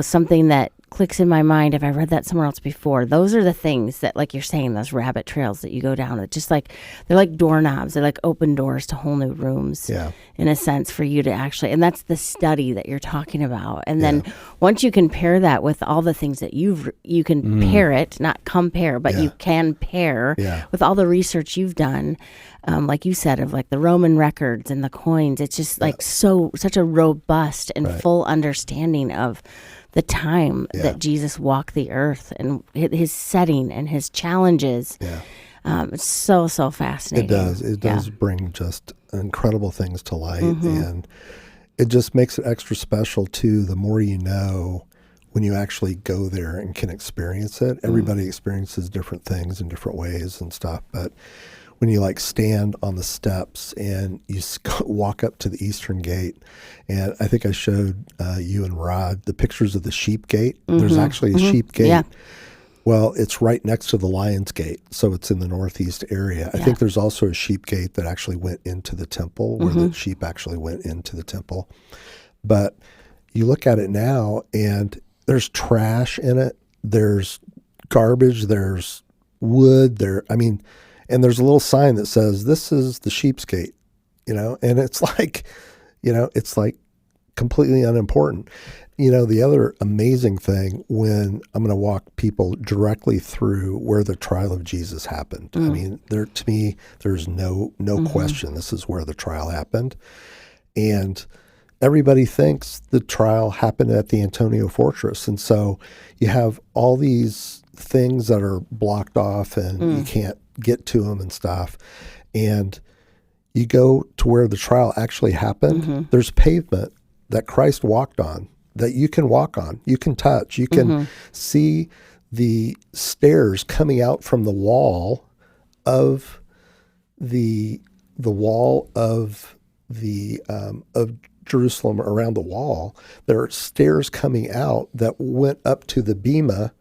something that clicks in my mind if I read that somewhere else before. Those are the things that, like you're saying, those rabbit trails that you go down. It's just like, they're like doorknobs. They're like open doors to whole new rooms in a sense for you to actually, and that's the study that you're talking about. And then once you can pair that with all the things that you can pair it, not compare, but you can pair with all the research you've done, like you said, of like the Roman records and the coins. It's just like such a robust and full understanding of the time that Jesus walked the earth and his setting and his challenges. It's so fascinating. It does bring just incredible things to light, and it just makes it extra special too. The more you know when you actually go there and can experience it, everybody experiences different things in different ways and stuff. But when you like stand on the steps and you walk up to the eastern gate, and I think I showed you and Rod the pictures of the sheep gate. There's actually a sheep gate. Yeah. Well, it's right next to the Lion's Gate, so it's in the northeast area. I think there's also a sheep gate that actually went into the temple, where the sheep actually went into the temple. But you look at it now, and there's trash in it. There's garbage. There's wood. And there's a little sign that says, "This is the Sheep's Gate," and it's like, it's like completely unimportant. The other amazing thing, when I'm going to walk people directly through where the trial of Jesus happened. I mean, to me, there's no question this is where the trial happened. And everybody thinks the trial happened at the Antonia Fortress. And so you have all these things that are blocked off and you can't get to them and stuff. And you go to where the trial actually happened. There's pavement that Christ walked on, that you can walk on, you can touch, you can see the stairs coming out from the wall of of Jerusalem around the wall. There are stairs coming out that went up to the bema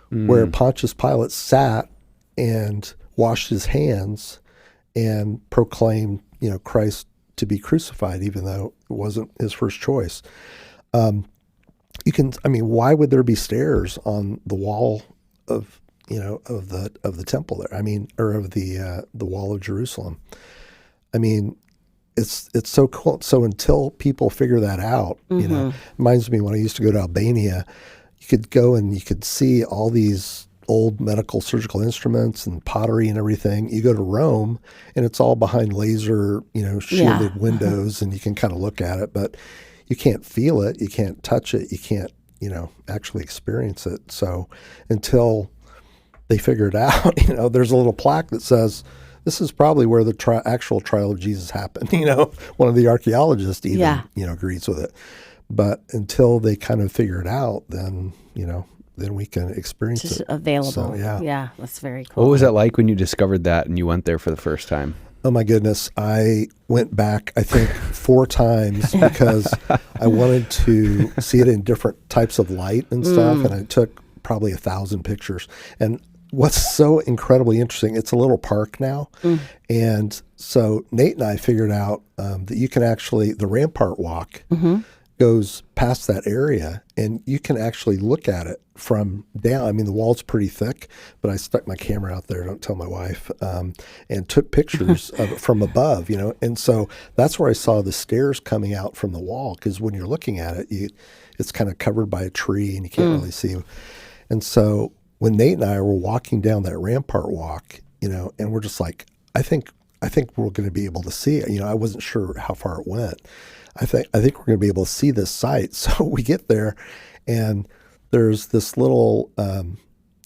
where Pontius Pilate sat and washed his hands and proclaimed, Christ to be crucified, even though it wasn't his first choice. Why would there be stairs on the wall of the temple there? Or of the wall of Jerusalem. It's so cool. So until people figure that out, reminds me when I used to go to Albania, you could go and you could see all these old medical surgical instruments and pottery and everything. You go to Rome and it's all behind laser, shielded windows, and you can kind of look at it, but you can't feel it, you can't touch it, you can't, actually experience it. So until they figure it out, there's a little plaque that says, this is probably where the actual trial of Jesus happened. One of the archaeologists even, agrees with it. But until they kind of figure it out, then we can experience it's it. available. So, yeah, that's very cool. What was that like when you discovered that and you went there for the first time? Oh my goodness. I went back, I think 4 times because I wanted to see it in different types of light and stuff. And I took probably 1,000 pictures. And what's so incredibly interesting, it's a little park now. And so Nate and I figured out that you can actually, the Rampart Walk goes past that area and you can actually look at it from down. The wall's pretty thick, but I stuck my camera out there, don't tell my wife, and took pictures of it from above, And so that's where I saw the stairs coming out from the wall, because when you're looking at it, it's kind of covered by a tree and you can't really see. And so when Nate and I were walking down that Rampart Walk, and we're just like, I think we're going to be able to see it. I wasn't sure how far it went. I think we're going to be able to see this site. So we get there, and there's this little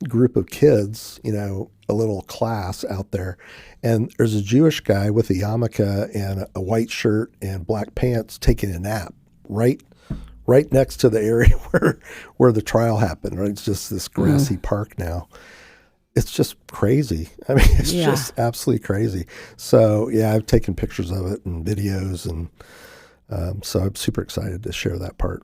group of kids, a little class out there, and there's a Jewish guy with a yarmulke and a white shirt and black pants taking a nap right next to the area where the trial happened. Right, it's just this grassy park now. It's just crazy. It's just absolutely crazy. So I've taken pictures of it and videos, and so I'm super excited to share that part.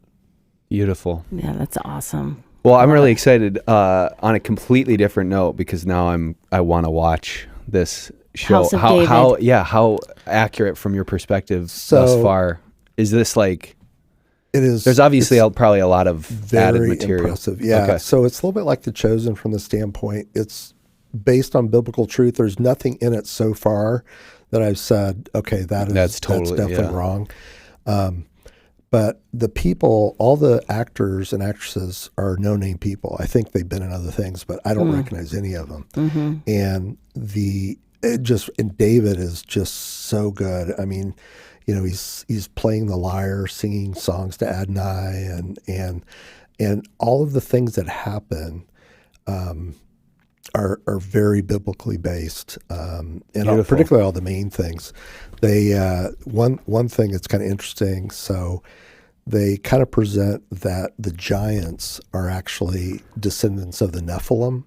Beautiful. Yeah, that's awesome. Well, I'm really excited on a completely different note, because now I want to watch this show. House of David. How accurate from your perspective thus far is this? Like, it is. There's obviously probably a lot of added very material. Impressive. Yeah. Okay. So it's a little bit like The Chosen from the standpoint it's based on biblical truth. There's nothing in it so far that I've said, okay, that's definitely wrong. But the people, all the actors and actresses are no-name people. I think they've been in other things, but I don't recognize any of them. And David is just so good. He's playing the lyre, singing songs to Adonai, and all of the things that happen are very biblically based, and particularly all the main things. They one thing that's kind of interesting. So they kind of present that the giants are actually descendants of the Nephilim.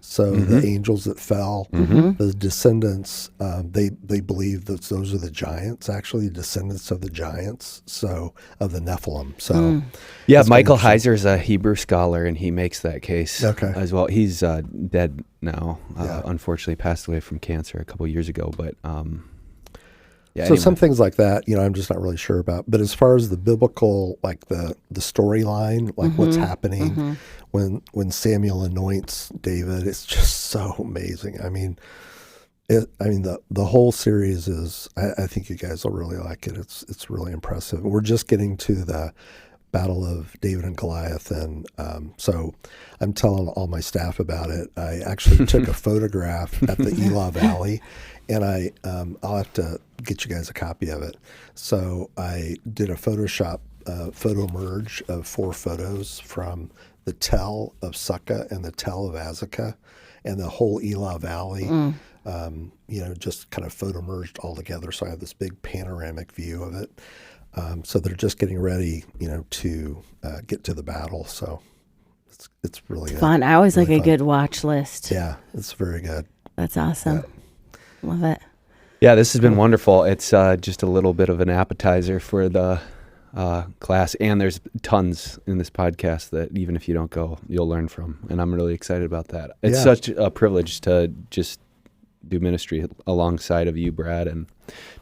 So the angels that fell, the descendants, they believe that those are the giants, actually descendants of the giants, so of the Nephilim. So yeah, Michael Heiser is a Hebrew scholar, and he makes that case as well. He's dead now, unfortunately passed away from cancer a couple years ago, but so anyway. Some things like that, I'm just not really sure about. But as far as the biblical, like the storyline, like what's happening when Samuel anoints David, it's just so amazing. I mean, the whole series is. I think you guys will really like it. It's really impressive. We're just getting to the Battle of David and Goliath, and so I'm telling all my staff about it. I actually took a photograph at the Elah Valley, and I'll have to get you guys a copy of it. So I did a Photoshop photo merge of 4 photos from the Tell of Sukkah and the Tell of Azekah and the whole Elah Valley, just kind of photo merged all together. So I have this big panoramic view of it. So they're just getting ready, to get to the battle. So it's really fun. I always really like a fun. good watch list. Yeah, it's very good. That's awesome. Yeah. Love it. Yeah, this has been wonderful. It's just a little bit of an appetizer for the class, and there's tons in this podcast that even if you don't go, you'll learn from, and I'm really excited about that. It's such a privilege to just do ministry alongside of you, Brad, and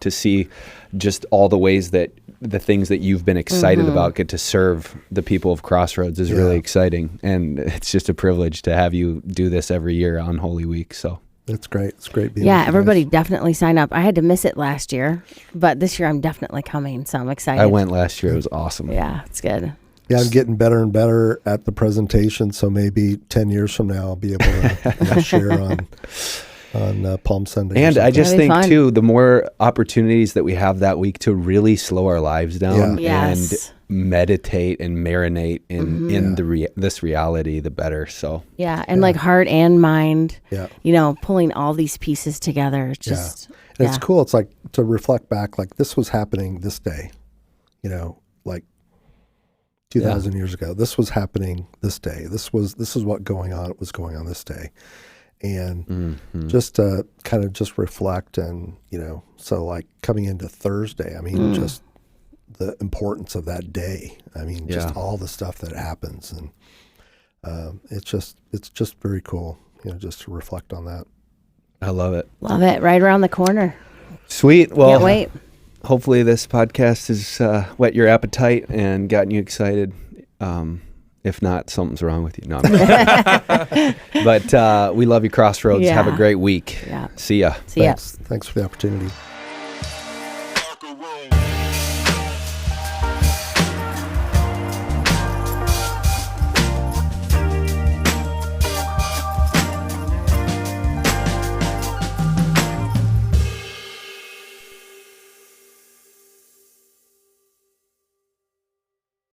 to see just all the ways that the things that you've been excited about get to serve the people of Crossroads is really exciting, and it's just a privilege to have you do this every year on Holy Week. So it's great. It's great being Yeah, with you everybody guys. definitely sign up. I had to miss it last year, but this year I'm definitely coming, so I'm excited. I went last year. It was awesome. Yeah, it's good. Yeah, I'm getting better and better at the presentation, so maybe 10 years from now I'll be able to share on Palm Sunday. And I just think, fun. too, the more opportunities that we have that week to really slow our lives down and meditate and marinate in this reality, the better. So Yeah, and like heart and mind, Yeah. Pulling all these pieces together. Just And it's cool. It's like to reflect back, like this was happening this day, like 2,000 years ago. This was happening this day. This is what was going on this day. And just to kind of just reflect and, so like coming into Thursday, I mean, just the importance of that day. I mean, just all the stuff that happens. And it's just very cool, just to reflect on that. I love it. love it. Right around the corner. Sweet. Well, Can't wait. Hopefully this podcast has whet your appetite and gotten you excited. If not, something's wrong with you. No, I'm kidding. But we love you, Crossroads. Yeah. Have a great week. Yeah. See ya. See ya. Thanks for the opportunity.